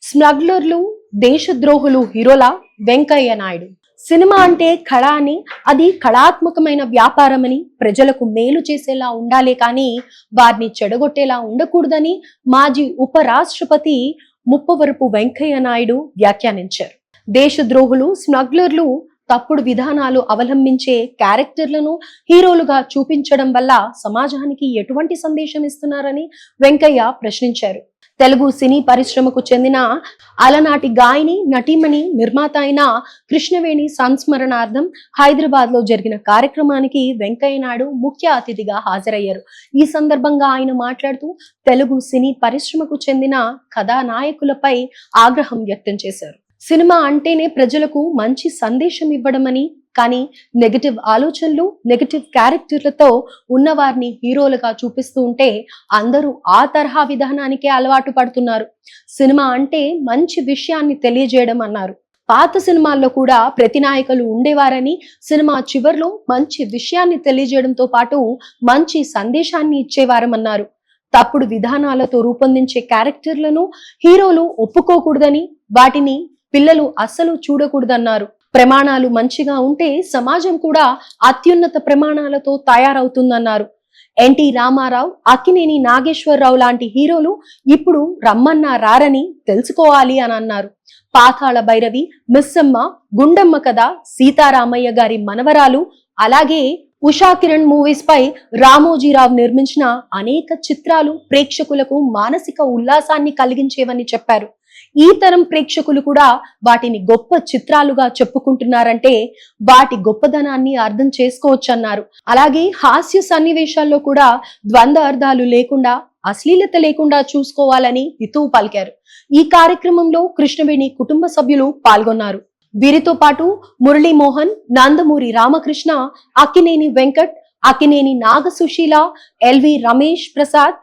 స్మగ్లర్లు, దేశద్రోహులు హీరోల వెంకయ్య నాయుడు. సినిమా అంటే కళ అని, అది కళాత్మకమైన వ్యాపారమని, ప్రజలకు మేలు చేసేలా ఉండాలే కానీ వారిని చెడగొట్టేలా ఉండకూడదని మాజీ ఉపరాష్ట్రపతి ముప్పవరపు వెంకయ్య నాయుడు వ్యాఖ్యానించారు. దేశద్రోహులు, స్మగ్లర్లు తప్పుడు విధానాలు అవలంబించే క్యారెక్టర్లను హీరోలుగా చూపించడం వల్ల సమాజానికి ఎటువంటి సందేశం ఇస్తున్నారని వెంకయ్య ప్రశ్నించారు. తెలుగు సినీ పరిశ్రమకు చెందిన అలనాటి గాయని, నటీమణి, నిర్మాత అయిన కృష్ణవేణి సంస్మరణార్థం హైదరాబాద్ లో జరిగిన కార్యక్రమానికి వెంకయ్య నాయుడు ముఖ్య అతిథిగా హాజరయ్యారు. ఈ సందర్భంగా ఆయన మాట్లాడుతూ తెలుగు సినీ పరిశ్రమకు చెందిన కథానాయకులపై ఆగ్రహం వ్యక్తం చేశారు. సినిమా అంటేనే ప్రజలకు మంచి సందేశం ఇవ్వడమని, కానీ నెగటివ్ ఆలోచనలు, నెగటివ్ క్యారెక్టర్లతో ఉన్నవారిని హీరోలుగా చూపిస్తూ ఉంటే అందరూ ఆ తరహా విధానానికే అలవాటు పడుతున్నారు. సినిమా అంటే మంచి విషయాన్ని తెలియజేయడం అన్నారు. పాత సినిమాల్లో కూడా ప్రతినాయకులు ఉండేవారని, సినిమా చివర్లో మంచి విషయాన్ని తెలియజేయడంతో పాటు మంచి సందేశాన్ని ఇచ్చేవారమన్నారు. తప్పుడు విధానాలతో రూపొందించే క్యారెక్టర్లను హీరోలు ఒప్పుకోకూడదని, వాటిని పిల్లలు అస్సలు చూడకూడదన్నారు. ప్రమాణాలు మంచిగా ఉంటే సమాజం కూడా అత్యున్నత ప్రమాణాలతో తయారవుతుందన్నారు. ఎన్టీ రామారావు, అక్కినేని నాగేశ్వరరావు లాంటి హీరోలు ఇప్పుడు రమ్మన్నా రారని తెలుసుకోవాలి అని అన్నారు. పాతాళ భైరవి, మిస్సమ్మ, గుండమ్మ కథ, సీతారామయ్య గారి మనవరాలు, అలాగే ఉషా కిరణ్ మూవీస్ పై రామోజీరావు నిర్మించిన అనేక చిత్రాలు ప్రేక్షకులకు మానసిక ఉల్లాసాన్ని కలిగించేవని చెప్పారు. ఈ తరం ప్రేక్షకులు కూడా వాటిని గొప్ప చిత్రాలుగా చెప్పుకుంటున్నారంటే వాటి గొప్పదనాన్ని అర్థం చేసుకోవచ్చన్నారు. అలాగే హాస్య సన్నివేశాల్లో కూడా ద్వంద్వ అర్థాలు లేకుండా, అశ్లీలత లేకుండా చూసుకోవాలని హితవు పలికారు. ఈ కార్యక్రమంలో కృష్ణవేణి కుటుంబ సభ్యులు పాల్గొన్నారు. వీరితో పాటు మురళీమోహన్, నందమూరి రామకృష్ణ, అక్కినేని వెంకట్, అక్కినేని నాగసుశీల, ఎల్వి రమేష్ ప్రసాద్,